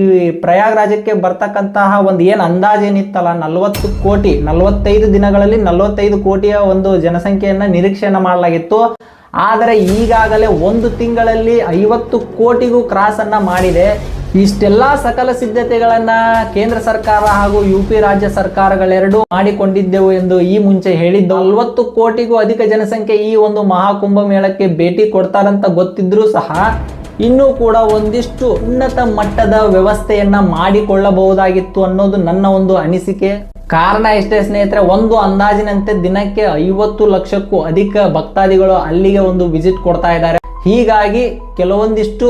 ಈ ಪ್ರಯಾಗ್ರಾಜಕ್ಕೆ ಬರ್ತಕ್ಕಂತಹ ಒಂದು ಏನು ಅಂದಾಜೇನಿತ್ತಲ್ಲ 40 ಕೋಟಿ 45 ದಿನಗಳಲ್ಲಿ 45 ಕೋಟಿಯ ಒಂದು ಜನಸಂಖ್ಯೆಯನ್ನು ನಿರೀಕ್ಷೆಯನ್ನು ಮಾಡಲಾಗಿತ್ತು. ಆದರೆ ಈಗಾಗಲೇ ಒಂದು ತಿಂಗಳಲ್ಲಿ 50 ಕೋಟಿಗೂ ಕ್ರಾಸ್ ಅನ್ನ ಮಾಡಿದೆ. ಇಷ್ಟೆಲ್ಲ ಸಕಲ ಸಿದ್ಧತೆಗಳನ್ನ ಕೇಂದ್ರ ಸರ್ಕಾರ ಹಾಗೂ UP ರಾಜ್ಯ ಸರ್ಕಾರಗಳೆರಡೂ ಮಾಡಿಕೊಂಡಿದ್ದೆವು ಎಂದು ಈ ಮುಂಚೆ ಹೇಳಿದ್ದು. 40 ಕೋಟಿಗೂ ಅಧಿಕ ಜನಸಂಖ್ಯೆ ಈ ಒಂದು ಮಹಾಕುಂಭ ಮೇಳಕ್ಕೆ ಭೇಟಿ ಕೊಡ್ತಾರಂತ ಗೊತ್ತಿದ್ರೂ ಸಹ ಇನ್ನೂ ಕೂಡ ಒಂದಿಷ್ಟು ಉನ್ನತ ಮಟ್ಟದ ವ್ಯವಸ್ಥೆಯನ್ನ ಮಾಡಿಕೊಳ್ಳಬಹುದಾಗಿತ್ತು ಅನ್ನೋದು ನನ್ನ ಒಂದು ಅನಿಸಿಕೆ. ಕಾರಣ ಇಷ್ಟೇ ಸ್ನೇಹಿತರೆ, ಒಂದು ಅಂದಾಜಿನಂತೆ ದಿನಕ್ಕೆ 50 ಲಕ್ಷಕ್ಕೂ ಅಧಿಕ ಭಕ್ತಾದಿಗಳು ಅಲ್ಲಿಗೆ ಒಂದು ವಿಸಿಟ್ ಕೊಡ್ತಾ ಇದ್ದಾರೆ. ಹೀಗಾಗಿ ಕೆಲವೊಂದಿಷ್ಟು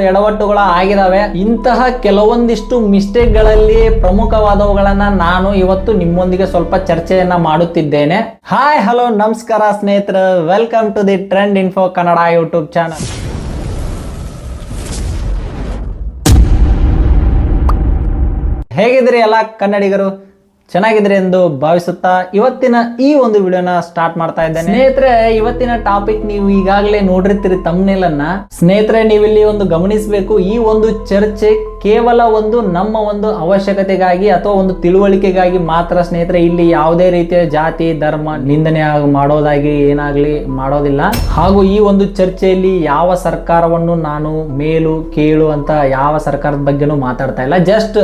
ಎಡವಟ್ಟುಗಳು ಆಗಿದಾವೆ. ಇಂತಹ ಕೆಲವೊಂದಿಷ್ಟು ಮಿಸ್ಟೇಕ್ಗಳಲ್ಲಿ ಪ್ರಮುಖವಾದವುಗಳನ್ನ ನಾನು ಇವತ್ತು ನಿಮ್ಮೊಂದಿಗೆ ಸ್ವಲ್ಪ ಚರ್ಚೆಯನ್ನ ಮಾಡುತ್ತಿದ್ದೇನೆ. ಹಾಯ್ ಹಲೋ ನಮಸ್ಕಾರ ಸ್ನೇಹಿತರೆ, welcome to the trend info Kannada YouTube channel. ಹೇಗಿದ್ರಿ ಎಲ್ಲ ಕನ್ನಡಿಗರು? ಚೆನ್ನಾಗಿದ್ರಿ ಎಂದು ಭಾವಿಸುತ್ತಾ ಇವತ್ತಿನ ಈ ಒಂದು ವಿಡಿಯೋನ ಸ್ಟಾರ್ಟ್ ಮಾಡ್ತಾ ಇದ್ದೇನೆ. ಸ್ನೇಹಿತರೆ, ಇವತ್ತಿನ ಟಾಪಿಕ್ ನೀವು ಈಗಾಗಲೇ ನೋಡಿರ್ತೀರಿ ತಮ್ನೇಲ್ ಅನ್ನ. ಸ್ನೇಹಿತರೆ, ನೀವಿಲ್ಲಿ ಒಂದು ಗಮನಿಸಬೇಕು, ಈ ಒಂದು ಚರ್ಚೆ ಕೇವಲ ಒಂದು ನಮ್ಮ ಒಂದು ಅವಶ್ಯಕತೆಗಾಗಿ ಅಥವಾ ಒಂದು ತಿಳುವಳಿಕೆಗಾಗಿ ಮಾತ್ರ ಸ್ನೇಹಿತರೆ. ಇಲ್ಲಿ ಯಾವುದೇ ರೀತಿಯ ಜಾತಿ ಧರ್ಮ ನಿಂದನೆ ಮಾಡೋದಾಗಿ ಏನಾಗ್ಲಿ ಮಾಡೋದಿಲ್ಲ. ಹಾಗೂ ಈ ಒಂದು ಚರ್ಚೆಯಲ್ಲಿ ಯಾವ ಸರ್ಕಾರವನ್ನು ನಾನು ಮೇಲು ಕೀಳು ಅಂತ ಯಾವ ಸರ್ಕಾರದ ಬಗ್ಗೆನೂ ಮಾತಾಡ್ತಾ ಇಲ್ಲ. ಜಸ್ಟ್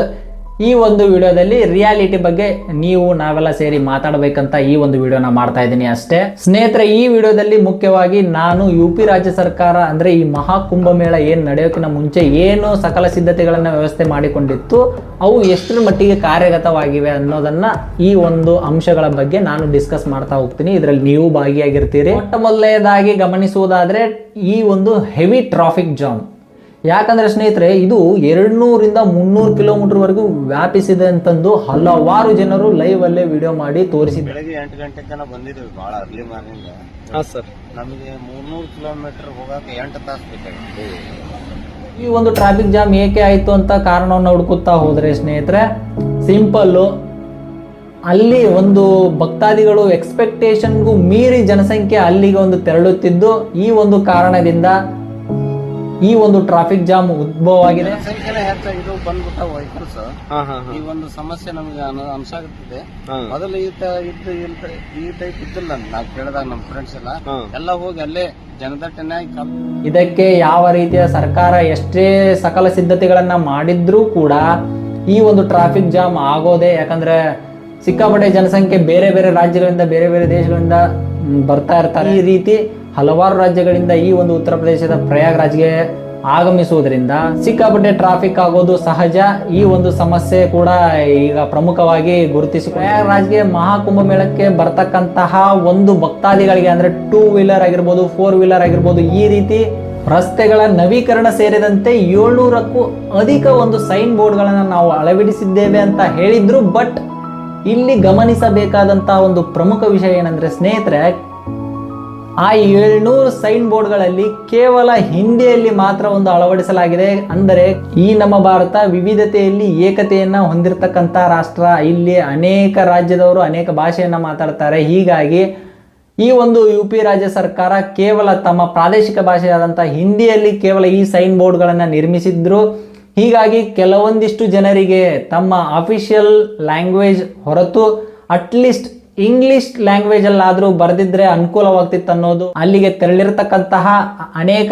ಈ ಒಂದು ವಿಡಿಯೋದಲ್ಲಿ ರಿಯಾಲಿಟಿ ಬಗ್ಗೆ ನೀವು ನಾವೆಲ್ಲ ಸೇರಿ ಮಾತಾಡಬೇಕಂತ ಈ ಒಂದು ವಿಡಿಯೋನ ಮಾಡ್ತಾ ಇದ್ದೀನಿ ಅಷ್ಟೇ. ಸ್ನೇಹಿತರೆ, ಈ ವಿಡಿಯೋದಲ್ಲಿ ಮುಖ್ಯವಾಗಿ ನಾನು UP ರಾಜ್ಯ ಸರ್ಕಾರ ಅಂದ್ರೆ ಈ ಮಹಾಕುಂಭ ಮೇಳ ಏನ್ ನಡೆಯೋಕ್ಕಿಂತ ಮುಂಚೆ ಏನು ಸಕಲ ಸಿದ್ಧತೆಗಳನ್ನ ವ್ಯವಸ್ಥೆ ಮಾಡಿಕೊಂಡಿತ್ತು, ಅವು ಎಷ್ಟರ ಮಟ್ಟಿಗೆ ಕಾರ್ಯಗತವಾಗಿವೆ ಅನ್ನೋದನ್ನ ಈ ಒಂದು ಅಂಶಗಳ ಬಗ್ಗೆ ನಾನು ಡಿಸ್ಕಸ್ ಮಾಡ್ತಾ ಹೋಗ್ತೀನಿ. ಇದರಲ್ಲಿ ನೀವು ಭಾಗಿಯಾಗಿರ್ತೀರಿ. ಮೊಟ್ಟ ಮೊದಲನೇದಾಗಿ ಗಮನಿಸುವುದಾದ್ರೆ ಈ ಒಂದು ಹೆವಿ ಟ್ರಾಫಿಕ್ ಜಾಮ್. ಯಾಕಂದ್ರೆ ಸ್ನೇಹಿತರೆ, ಇದು 200ರಿಂದ 300 ಕಿಲೋಮೀಟರ್ ವರೆಗೂ ವ್ಯಾಪಿಸಿದೆ ಅಂತಂದು ಹಲವಾರು ಜನರು ಲೈವ್ ಅಲ್ಲೇ ವಿಡಿಯೋ ಮಾಡಿ ತೋರಿಸಿದ್ದಾರೆ. ಬೆಳಗ್ಗೆ 8 ಗಂಟೆ ತನಕ ಬಂದಿದ್ವಿ, ಬಹಳ ಅರ್ಲಿ ಮಾರ್ನಿಂಗ್. ಸರ್, ನಮಗೆ 300 ಕಿಲೋಮೀಟರ್ ಹೋಗಕ್ಕೆ 8 ತಾಸು ಬೇಕಾಗಿತ್ತು. ಈ ಒಂದು ಟ್ರಾಫಿಕ್ ಜಾಮ್ ಏಕೆ ಆಯ್ತು ಅಂತ ಕಾರಣವನ್ನು ಹುಡುಕುತ್ತಾ ಹೋದ್ರೆ ಸ್ನೇಹಿತರೆ, ಸಿಂಪಲ್ಲು, ಅಲ್ಲಿ ಒಂದು ಭಕ್ತಾದಿಗಳು ಎಕ್ಸ್ಪೆಕ್ಟೇಷನ್ಗೂ ಮೀರಿ ಜನಸಂಖ್ಯೆ ಅಲ್ಲಿಗೆ ಒಂದು ತೆರಳುತ್ತಿದ್ದು ಈ ಒಂದು ಕಾರಣದಿಂದ ಈ ಒಂದು ಟ್ರಾಫಿಕ್ ಜಾಮ್ ಉದ್ಭವ ಆಗಿದೆ. ಸಂಖ್ಯೆನೇ ಹೆಚ್ಚಾಗಿದ್ದು ಬಂದ್ಬಿಟ್ಟ ವೆಹಿಕಲ್ಸ್. ಈ ಒಂದು ಸಮಸ್ಯೆ ನಮಗೆ ಅನ್ಸಾಗುತ್ತಿದೆ. ಮೊದಲು ಈ ಟೈಪ್ ಇದ್ದಿಲ್ಲ. ನಾವು ಕೇಳಿದಾಗ ನಮ್ಮ ಫ್ರೆಂಡ್ಸ್ ಎಲ್ಲ ಹೋಗಿ ಅಲ್ಲೇ ಜನದಟ್ಟಣೆ. ಇದಕ್ಕೆ ಯಾವ ರೀತಿಯ ಸರ್ಕಾರ ಎಷ್ಟೇ ಸಕಲ ಸಿದ್ಧತೆಗಳನ್ನ ಮಾಡಿದ್ರೂ ಕೂಡ ಈ ಒಂದು ಟ್ರಾಫಿಕ್ ಜಾಮ್ ಆಗೋದೆ. ಯಾಕಂದ್ರೆ ಸಿಕ್ಕಾಪಟ್ಟೆ ಜನಸಂಖ್ಯೆ ಬೇರೆ ಬೇರೆ ರಾಜ್ಯಗಳಿಂದ ಬೇರೆ ಬೇರೆ ದೇಶಗಳಿಂದ ಬರ್ತಾ ಇರ್ತಾರೆ. ಈ ರೀತಿ ಹಲವಾರು ರಾಜ್ಯಗಳಿಂದ ಈ ಒಂದು ಉತ್ತರ ಪ್ರದೇಶದ ಪ್ರಯಾಗ್ರಾಜ್ಗೆ ಆಗಮಿಸುವುದರಿಂದ ಸಿಕ್ಕಾಪಟ್ಟೆ ಟ್ರಾಫಿಕ್ ಆಗೋದು ಸಹಜ. ಈ ಒಂದು ಸಮಸ್ಯೆ ಕೂಡ ಈಗ ಪ್ರಮುಖವಾಗಿ ಗುರುತಿಸಿಕೊಂಡು ಪ್ರಯಾಗ್ರಾಜ್ಗೆ ಮಹಾಕುಂಭ ಮೇಳಕ್ಕೆ ಬರ್ತಕ್ಕಂತಹ ಒಂದು ಭಕ್ತಾದಿಗಳಿಗೆ ಅಂದ್ರೆ 2 ವೀಲರ್ ಆಗಿರ್ಬೋದು, 4 ವೀಲರ್ ಆಗಿರ್ಬೋದು, ಈ ರೀತಿ ರಸ್ತೆಗಳ ನವೀಕರಣ ಸೇರಿದಂತೆ 700ಕ್ಕೂ ಅಧಿಕ ಒಂದು ಸೈನ್ ಬೋರ್ಡ್ಗಳನ್ನು ನಾವು ಅಳವಡಿಸಿದ್ದೇವೆ ಅಂತ ಹೇಳಿದ್ರು. ಬಟ್ ಇಲ್ಲಿ ಗಮನಿಸಬೇಕಾದಂತಹ ಒಂದು ಪ್ರಮುಖ ವಿಷಯ ಏನಂದ್ರೆ ಸ್ನೇಹಿತರೆ, ಆ 700 ಸೈನ್ ಬೋರ್ಡ್ಗಳಲ್ಲಿ ಕೇವಲ ಹಿಂದಿಯಲ್ಲಿ ಮಾತ್ರ ಒಂದು ಅಳವಡಿಸಲಾಗಿದೆ. ಅಂದರೆ ಈ ನಮ್ಮ ಭಾರತ ವಿವಿಧತೆಯಲ್ಲಿ ಏಕತೆಯನ್ನ ಹೊಂದಿರತಕ್ಕಂಥ ರಾಷ್ಟ್ರ. ಇಲ್ಲಿ ಅನೇಕ ರಾಜ್ಯದವರು ಅನೇಕ ಭಾಷೆಯನ್ನ ಮಾತಾಡ್ತಾರೆ. ಹೀಗಾಗಿ ಈ ಒಂದು UP ರಾಜ್ಯ ಸರ್ಕಾರ ಕೇವಲ ತಮ್ಮ ಪ್ರಾದೇಶಿಕ ಭಾಷೆಯಾದಂಥ ಹಿಂದಿಯಲ್ಲಿ ಕೇವಲ ಈ ಸೈನ್ ಬೋರ್ಡ್ಗಳನ್ನು ನಿರ್ಮಿಸಿದ್ರು. ಹೀಗಾಗಿ ಕೆಲವೊಂದಿಷ್ಟು ಜನರಿಗೆ ತಮ್ಮ ಅಫಿಷಿಯಲ್ ಲ್ಯಾಂಗ್ವೇಜ್ ಹೊರತು ಅಟ್ಲೀಸ್ಟ್ ಇಂಗ್ಲಿಷ್ ಲ್ಯಾಂಗ್ವೇಜ್ ಅಲ್ಲಾದ್ರೂ ಬರೆದಿದ್ರೆ ಅನುಕೂಲವಾಗ್ತಿತ್ತು ಅನ್ನೋದು ಅಲ್ಲಿಗೆ ತೆರಳಿರ್ತಕ್ಕಂತಹ ಅನೇಕ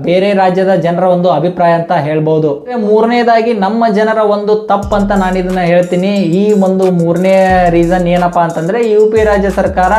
ಬೇರೆ ರಾಜ್ಯದ ಜನರ ಒಂದು ಅಭಿಪ್ರಾಯ ಅಂತ ಹೇಳ್ಬೋದು. ಮೂರನೇದಾಗಿ ನಮ್ಮ ಜನರ ಒಂದು ತಪ್ಪಂತ ನಾನು ಇದನ್ನ ಹೇಳ್ತೀನಿ. ಈ ಒಂದು ಮೂರನೇ ರೀಸನ್ ಏನಪ್ಪಾ ಅಂತಂದ್ರೆ, UP ರಾಜ್ಯ ಸರ್ಕಾರ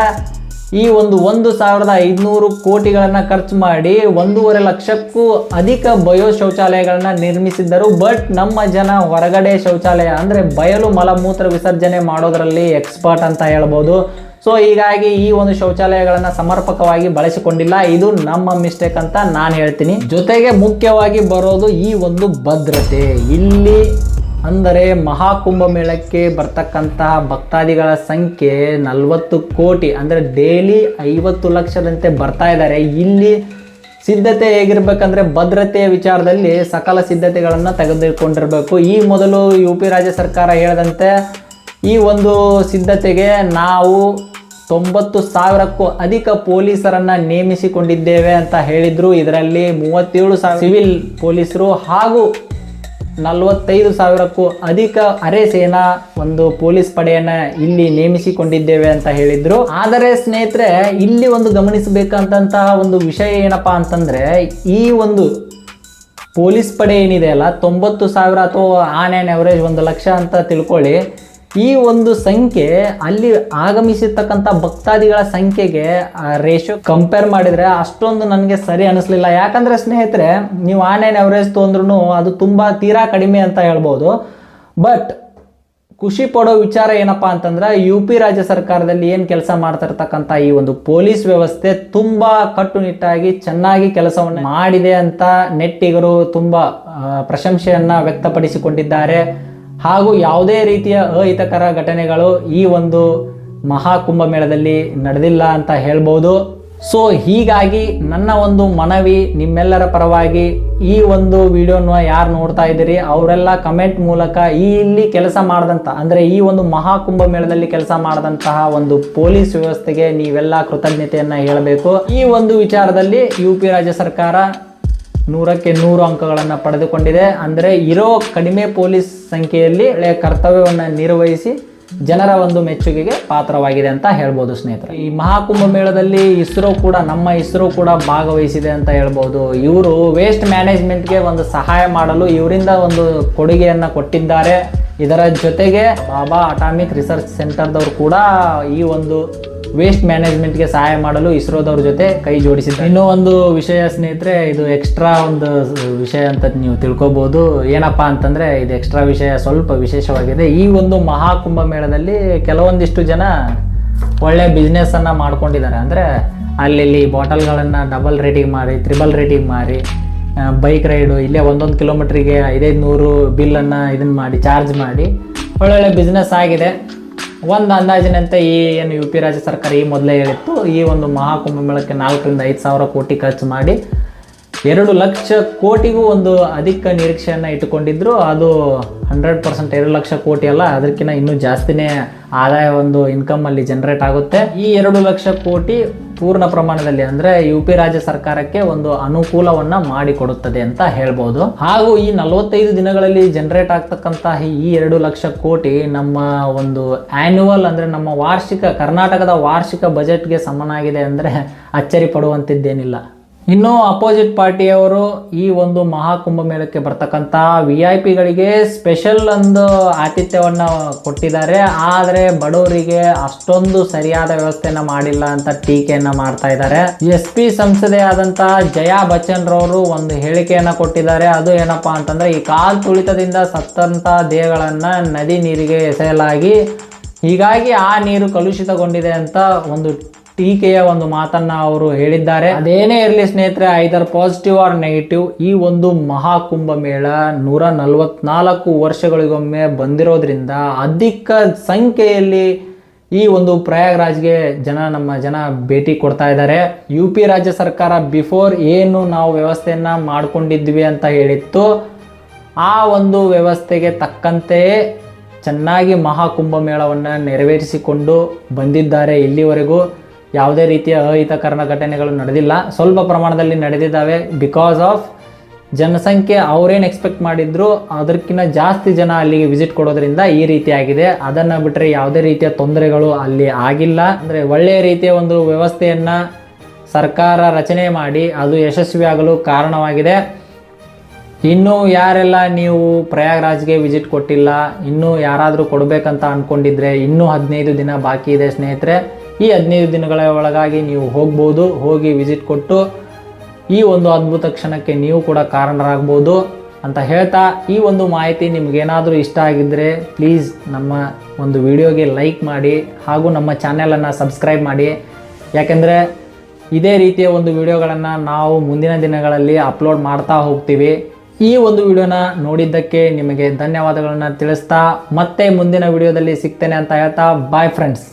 ಈ ಒಂದು 1,500 ಕೋಟಿಗಳನ್ನ ಖರ್ಚು ಮಾಡಿ 1.5 ಲಕ್ಷಕ್ಕೂ ಅಧಿಕ ಬಯೋ ಶೌಚಾಲಯಗಳನ್ನ ನಿರ್ಮಿಸಿದ್ದರು. ಬಟ್ ನಮ್ಮ ಜನ ಹೊರಗಡೆ ಶೌಚಾಲಯ ಅಂದ್ರೆ ಬಯಲು ಮಲಮೂತ್ರ ವಿಸರ್ಜನೆ ಮಾಡೋದ್ರಲ್ಲಿ ಎಕ್ಸ್ಪರ್ಟ್ ಅಂತ ಹೇಳ್ಬೋದು. ಸೊ ಹೀಗಾಗಿ ಈ ಒಂದು ಶೌಚಾಲಯಗಳನ್ನ ಸಮರ್ಪಕವಾಗಿ ಬಳಸಿಕೊಂಡಿಲ್ಲ. ಇದು ನಮ್ಮ ಮಿಸ್ಟೇಕ್ ಅಂತ ನಾನು ಹೇಳ್ತೀನಿ. ಜೊತೆಗೆ ಮುಖ್ಯವಾಗಿ ಬರೋದು ಈ ಒಂದು ಭದ್ರತೆ. ಇಲ್ಲಿ ಅಂದರೆ ಮಹಾಕುಂಭ ಮೇಳಕ್ಕೆ ಬರ್ತಕ್ಕಂತಹ ಭಕ್ತಾದಿಗಳ ಸಂಖ್ಯೆ 40 ಕೋಟಿ, ಅಂದರೆ ಡೈಲಿ 50 ಲಕ್ಷದಂತೆ ಬರ್ತಾ ಇದ್ದಾರೆ. ಇಲ್ಲಿ ಸಿದ್ಧತೆ ಹೇಗಿರ್ಬೇಕಂದ್ರೆ ಭದ್ರತೆಯ ವಿಚಾರದಲ್ಲಿ ಸಕಲ ಸಿದ್ಧತೆಗಳನ್ನು ತೆಗೆದುಕೊಂಡಿರಬೇಕು. ಈ ಮೊದಲು UP ರಾಜ್ಯ ಸರ್ಕಾರ ಹೇಳಿದಂತೆ ಈ ಒಂದು ಸಿದ್ಧತೆಗೆ ನಾವು 90,000ಕ್ಕೂ ಅಧಿಕ ಪೊಲೀಸರನ್ನ ನೇಮಿಸಿಕೊಂಡಿದ್ದೇವೆ ಅಂತ ಹೇಳಿದ್ರು. ಇದರಲ್ಲಿ 37,000 ಸಿವಿಲ್ ಪೊಲೀಸರು ಹಾಗೂ 45,000ಕ್ಕೂ ಅಧಿಕ ಅರೆ ಸೇನಾ ಒಂದು ಪೊಲೀಸ್ ಪಡೆಯನ್ನ ಇಲ್ಲಿ ನೇಮಿಸಿಕೊಂಡಿದ್ದೇವೆ ಅಂತ ಹೇಳಿದ್ರು. ಆದರೆ ಸ್ನೇಹಿತರೆ, ಇಲ್ಲಿ ಒಂದು ಗಮನಿಸಬೇಕಂತಹ ಒಂದು ವಿಷಯ ಏನಪ್ಪಾ ಅಂತಂದ್ರೆ, ಈ ಒಂದು ಪೊಲೀಸ್ ಪಡೆ ಏನಿದೆ ಅಲ್ಲ 90,000 ಅಥವಾ ಆನ್ ಆ್ಯನ್ ಅವರೇಜ್ 1,00,000 ಅಂತ ತಿಳ್ಕೊಳ್ಳಿ. ಈ ಒಂದು ಸಂಖ್ಯೆ ಅಲ್ಲಿ ಆಗಮಿಸಿರ್ತಕ್ಕಂಥ ಭಕ್ತಾದಿಗಳ ಸಂಖ್ಯೆಗೆ ರೇಷಿಯೋ ಕಂಪೇರ್ ಮಾಡಿದರೆ ಅಷ್ಟೊಂದು ನನಗೆ ಸರಿ ಅನಿಸ್ಲಿಲ್ಲ. ಯಾಕಂದರೆ ಸ್ನೇಹಿತರೆ, ನೀವು ಆನ್ ಆ್ಯನ್ ಅವರೇಜ್ ತೊಂದ್ರೂ ಅದು ತುಂಬ ತೀರಾ ಕಡಿಮೆ ಅಂತ ಹೇಳ್ಬೋದು. ಬಟ್ ಖುಷಿ ಪಡೋ ವಿಚಾರ ಏನಪ್ಪಾ ಅಂತಂದ್ರೆ, UP ರಾಜ್ಯ ಸರ್ಕಾರದಲ್ಲಿ ಏನು ಕೆಲಸ ಮಾಡ್ತಿರ್ತಕ್ಕಂಥ ಈ ಒಂದು ಪೊಲೀಸ್ ವ್ಯವಸ್ಥೆ ತುಂಬ ಕಟ್ಟುನಿಟ್ಟಾಗಿ ಚೆನ್ನಾಗಿ ಕೆಲಸವನ್ನು ಮಾಡಿದೆ ಅಂತ ನೆಟ್ಟಿಗರು ತುಂಬ ಪ್ರಶಂಸೆಯನ್ನ ವ್ಯಕ್ತಪಡಿಸಿಕೊಂಡಿದ್ದಾರೆ. ಹಾಗೂ ಯಾವುದೇ ರೀತಿಯ ಅಹಿತಕರ ಘಟನೆಗಳು ಈ ಒಂದು ಮಹಾಕುಂಭಮೇಳದಲ್ಲಿ ನಡೆದಿಲ್ಲ ಅಂತ ಹೇಳ್ಬೋದು. ಸೊ ಹೀಗಾಗಿ ನನ್ನ ಒಂದು ಮನವಿ ನಿಮ್ಮೆಲ್ಲರ ಪರವಾಗಿ, ಈ ಒಂದು ವಿಡಿಯೋನ ಯಾರು ನೋಡ್ತಾ ಇದ್ದೀರಿ ಅವರೆಲ್ಲ ಕಮೆಂಟ್ ಮೂಲಕ ಇಲ್ಲಿ ಕೆಲಸ ಮಾಡಿದಂಥ, ಅಂದರೆ ಈ ಒಂದು ಮಹಾಕುಂಭಮೇಳದಲ್ಲಿ ಕೆಲಸ ಮಾಡಿದಂತಹ ಒಂದು ಪೊಲೀಸ್ ವ್ಯವಸ್ಥೆಗೆ ನೀವೆಲ್ಲ ಕೃತಜ್ಞತೆಯನ್ನು ಹೇಳಬೇಕು. ಈ ಒಂದು ವಿಚಾರದಲ್ಲಿ UP ರಾಜ್ಯ ಸರ್ಕಾರ 100ಕ್ಕೆ 100 ಅಂಕಗಳನ್ನು ಪಡೆದುಕೊಂಡಿದೆ. ಅಂದರೆ ಇರೋ ಕಡಿಮೆ ಪೊಲೀಸ್ ಸಂಖ್ಯೆಯಲ್ಲಿ ಒಳ್ಳೆಯ ಕರ್ತವ್ಯವನ್ನು ನಿರ್ವಹಿಸಿ ಜನರ ಒಂದು ಮೆಚ್ಚುಗೆಗೆ ಪಾತ್ರವಾಗಿದೆ ಅಂತ ಹೇಳ್ಬೋದು ಸ್ನೇಹಿತರೆ. ಈ ಮಹಾಕುಂಭ ಮೇಳದಲ್ಲಿ ನಮ್ಮ ಇಸ್ರೋ ಕೂಡ ಭಾಗವಹಿಸಿದೆ ಅಂತ ಹೇಳ್ಬೋದು. ಇವರು ವೇಸ್ಟ್ ಮ್ಯಾನೇಜ್ಮೆಂಟ್ಗೆ ಒಂದು ಸಹಾಯ ಮಾಡಲು ಇವರಿಂದ ಒಂದು ಕೊಡುಗೆಯನ್ನು ಕೊಟ್ಟಿದ್ದಾರೆ. ಇದರ ಜೊತೆಗೆ ಬಾಬಾ ಅಟಾಮಿಕ್ ರಿಸರ್ಚ್ ಸೆಂಟರ್ದವರು ಕೂಡ ಈ ಒಂದು ವೇಸ್ಟ್ ಮ್ಯಾನೇಜ್ಮೆಂಟ್ಗೆ ಸಹಾಯ ಮಾಡಲು ಇಸ್ರೋದವ್ರ ಜೊತೆ ಕೈ ಜೋಡಿಸಿದ್ದಾರೆ. ಇನ್ನೂ ಒಂದು ವಿಷಯ ಸ್ನೇಹಿತರೆ, ಇದು ಎಕ್ಸ್ಟ್ರಾ ಒಂದು ವಿಷಯ ಅಂತ ನೀವು ತಿಳ್ಕೊಬೋದು. ಏನಪ್ಪಾ ಅಂತಂದ್ರೆ, ಇದು ಎಕ್ಸ್ಟ್ರಾ ವಿಷಯ ಸ್ವಲ್ಪ ವಿಶೇಷವಾಗಿದೆ. ಈ ಒಂದು ಮಹಾಕುಂಭ ಮೇಳದಲ್ಲಿ ಕೆಲವೊಂದಿಷ್ಟು ಜನ ಒಳ್ಳೆ ಬಿಸ್ನೆಸ್ ಅನ್ನ ಮಾಡ್ಕೊಂಡಿದ್ದಾರೆ. ಅಂದ್ರೆ ಅಲ್ಲಿ ಬಾಟಲ್ಗಳನ್ನು ಡಬಲ್ ರೇಟಿಂಗ್ ಮಾರಿ, ತ್ರಿಬಲ್ ರೇಟಿಂಗ್ ಮಾರಿ, ಬೈಕ್ ರೈಡು ಇಲ್ಲೇ 1 ಕಿಲೋಮೀಟ್ರಿಗೆ 500 ಬಿಲ್ಲನ್ನು ಇದನ್ನು ಮಾಡಿ ಚಾರ್ಜ್ ಮಾಡಿ ಒಳ್ಳೊಳ್ಳೆ ಬಿಸ್ನೆಸ್ ಆಗಿದೆ. ಒಂದು ಅಂದಾಜಿನಂತೆ ಈ ಏನು UP ರಾಜ್ಯ ಸರ್ಕಾರ ಈ ಮೊದಲೇ ಹೇಳಿತ್ತು, ಈ ಒಂದು ಮಹಾಕುಂಭ ಮೇಳಕ್ಕೆ 4 ರಿಂದ 5 ಸಾವಿರ ಕೋಟಿ ಖರ್ಚು ಮಾಡಿ 2 ಲಕ್ಷ ಕೋಟಿಗೂ ಒಂದು ಅಧಿಕ ನಿರೀಕ್ಷೆಯನ್ನು ಇಟ್ಟುಕೊಂಡಿದ್ರು. ಅದು 100% 2 ಲಕ್ಷ ಕೋಟಿ ಅಲ್ಲ, ಅದಕ್ಕಿಂತ ಇನ್ನೂ ಜಾಸ್ತಿನೇ ಆದಾಯ ಒಂದು ಇನ್ಕಮ್ ಅಲ್ಲಿ ಜನರೇಟ್ ಆಗುತ್ತೆ. ಈ 2 ಲಕ್ಷ ಕೋಟಿ ಪೂರ್ಣ ಪ್ರಮಾಣದಲ್ಲಿ ಅಂದರೆ UP ರಾಜ್ಯ ಸರ್ಕಾರಕ್ಕೆ ಒಂದು ಅನುಕೂಲವನ್ನ ಮಾಡಿಕೊಡುತ್ತದೆ ಅಂತ ಹೇಳ್ಬೋದು. ಹಾಗೂ ಈ 45 ದಿನಗಳಲ್ಲಿ ಜನರೇಟ್ ಆಗ್ತಕ್ಕಂತಹ ಈ 2 ಲಕ್ಷ ಕೋಟಿ ನಮ್ಮ ಒಂದು ಆನ್ಯುವಲ್ ಅಂದರೆ ನಮ್ಮ ಕರ್ನಾಟಕದ ವಾರ್ಷಿಕ ಬಜೆಟ್ಗೆ ಸಮನಾಗಿದೆ ಅಂದರೆ ಅಚ್ಚರಿ ಪಡುವಂತಿದ್ದೇನಿಲ್ಲ. ಇನ್ನು ಅಪೋಸಿಟ್ ಪಾರ್ಟಿಯವರು ಈ ಒಂದು ಮಹಾಕುಂಭ ಮೇಳಕ್ಕೆ ಬರ್ತಕ್ಕಂಥ VIP-ಗಳಿಗೆ ಸ್ಪೆಷಲ್ ಒಂದು ಆತಿಥ್ಯವನ್ನು ಕೊಟ್ಟಿದ್ದಾರೆ. ಆದರೆ ಬಡವರಿಗೆ ಅಷ್ಟೊಂದು ಸರಿಯಾದ ವ್ಯವಸ್ಥೆನ ಮಾಡಿಲ್ಲ ಅಂತ ಟೀಕೆಯನ್ನ ಮಾಡ್ತಾ ಇದ್ದಾರೆ. SP ಸಂಸದೆ ಆದಂತಹ ಜಯಾ ಬಚ್ಚನ್ ರವರು ಒಂದು ಹೇಳಿಕೆಯನ್ನ ಕೊಟ್ಟಿದ್ದಾರೆ. ಅದು ಏನಪ್ಪಾ ಅಂತಂದ್ರೆ, ಈ ಕಾಲ್ ತುಳಿತದಿಂದ ಸತ್ತಂತ ದೇಹಗಳನ್ನ ನದಿ ನೀರಿಗೆ ಎಸೆಯಲಾಗಿ ಹೀಗಾಗಿ ಆ ನೀರು ಕಲುಷಿತಗೊಂಡಿದೆ ಅಂತ ಒಂದು ಟೀಕೆಯ ಒಂದು ಮಾತನ್ನ ಅವರು ಹೇಳಿದ್ದಾರೆ. ಅದೇನೇ ಇರಲಿ ಸ್ನೇಹಿತರೆ, ಐದರ್ ಪಾಸಿಟಿವ್ ಆರ್ ನೆಗೆಟಿವ್, ಈ ಒಂದು ಮಹಾಕುಂಭ ಮೇಳ 144 ವರ್ಷಗಳಿಗೊಮ್ಮೆ ಬಂದಿರೋದ್ರಿಂದ ಅಧಿಕ ಸಂಖ್ಯೆಯಲ್ಲಿ ಈ ಒಂದು ಪ್ರಯಾಗ್ರಾಜ್ಗೆ ನಮ್ಮ ಜನ ಭೇಟಿ ಕೊಡ್ತಾ ಇದ್ದಾರೆ. UP ರಾಜ್ಯ ಸರ್ಕಾರ ಬಿಫೋರ್ ಏನು ನಾವು ವ್ಯವಸ್ಥೆಯನ್ನ ಮಾಡ್ಕೊಂಡಿದ್ವಿ ಅಂತ ಹೇಳಿತ್ತು, ಆ ಒಂದು ವ್ಯವಸ್ಥೆಗೆ ತಕ್ಕಂತೆಯೇ ಚೆನ್ನಾಗಿ ಮಹಾಕುಂಭ ಮೇಳವನ್ನು ನೆರವೇರಿಸಿಕೊಂಡು ಬಂದಿದ್ದಾರೆ. ಇಲ್ಲಿವರೆಗೂ ಯಾವುದೇ ರೀತಿಯ ಅಹಿತಕರ ಘಟನೆಗಳು ನಡೆದಿಲ್ಲ. ಸ್ವಲ್ಪ ಪ್ರಮಾಣದಲ್ಲಿ ನಡೆದಿದ್ದಾವೆ. ಬಿಕಾಸ್ ಆಫ್ ಜನಸಂಖ್ಯೆ ಅವರೇನು ಎಕ್ಸ್ಪೆಕ್ಟ್ ಮಾಡಿದ್ರು ಅದಕ್ಕಿಂತ ಜಾಸ್ತಿ ಜನ ಅಲ್ಲಿಗೆ ವಿಸಿಟ್ ಕೊಡೋದ್ರಿಂದ ಈ ರೀತಿ ಆಗಿದೆ. ಅದನ್ನು ಬಿಟ್ಟರೆ ಯಾವುದೇ ರೀತಿಯ ತೊಂದರೆಗಳು ಅಲ್ಲಿ ಆಗಿಲ್ಲ. ಅಂದರೆ ಒಳ್ಳೆಯ ರೀತಿಯ ಒಂದು ವ್ಯವಸ್ಥೆಯನ್ನು ಸರ್ಕಾರ ರಚನೆ ಮಾಡಿ ಅದು ಯಶಸ್ವಿಯಾಗಲು ಕಾರಣವಾಗಿದೆ. ಇನ್ನೂ ಯಾರೆಲ್ಲ ನೀವು ಪ್ರಯಾಗ್ರಾಜ್ಗೆ ವಿಸಿಟ್ ಕೊಟ್ಟಿಲ್ಲ, ಇನ್ನೂ ಯಾರಾದರೂ ಕೊಡಬೇಕಂತ ಅಂದ್ಕೊಂಡಿದ್ರೆ ಇನ್ನೂ 15 ದಿನ ಬಾಕಿ ಇದೆ ಸ್ನೇಹಿತರೆ. ಈ 15 ದಿನಗಳ ಒಳಗಾಗಿ ನೀವು ಹೋಗ್ಬೋದು. ಹೋಗಿ ವಿಸಿಟ್ ಕೊಟ್ಟು ಈ ಒಂದು ಅದ್ಭುತ ಕ್ಷಣಕ್ಕೆ ನೀವು ಕೂಡ ಕಾರಣರಾಗ್ಬೋದು ಅಂತ ಹೇಳ್ತಾ, ಈ ಒಂದು ಮಾಹಿತಿ ನಿಮಗೇನಾದರೂ ಇಷ್ಟ ಆಗಿದ್ದರೆ ಪ್ಲೀಸ್ ನಮ್ಮ ಒಂದು ವಿಡಿಯೋಗೆ ಲೈಕ್ ಮಾಡಿ ಹಾಗೂ ನಮ್ಮ ಚಾನೆಲನ್ನು ಸಬ್ಸ್ಕ್ರೈಬ್ ಮಾಡಿ. ಯಾಕೆಂದರೆ ಇದೇ ರೀತಿಯ ಒಂದು ವಿಡಿಯೋಗಳನ್ನು ನಾವು ಮುಂದಿನ ದಿನಗಳಲ್ಲಿ ಅಪ್ಲೋಡ್ ಮಾಡ್ತಾ ಹೋಗ್ತೀವಿ. ಈ ಒಂದು ವಿಡಿಯೋನ ನೋಡಿದ್ದಕ್ಕೆ ನಿಮಗೆ ಧನ್ಯವಾದಗಳನ್ನು ತಿಳಿಸ್ತಾ ಮತ್ತೆ ಮುಂದಿನ ವಿಡಿಯೋದಲ್ಲಿ ಸಿಗ್ತೇನೆ ಅಂತ ಹೇಳ್ತಾ, ಬಾಯ್ ಫ್ರೆಂಡ್ಸ್.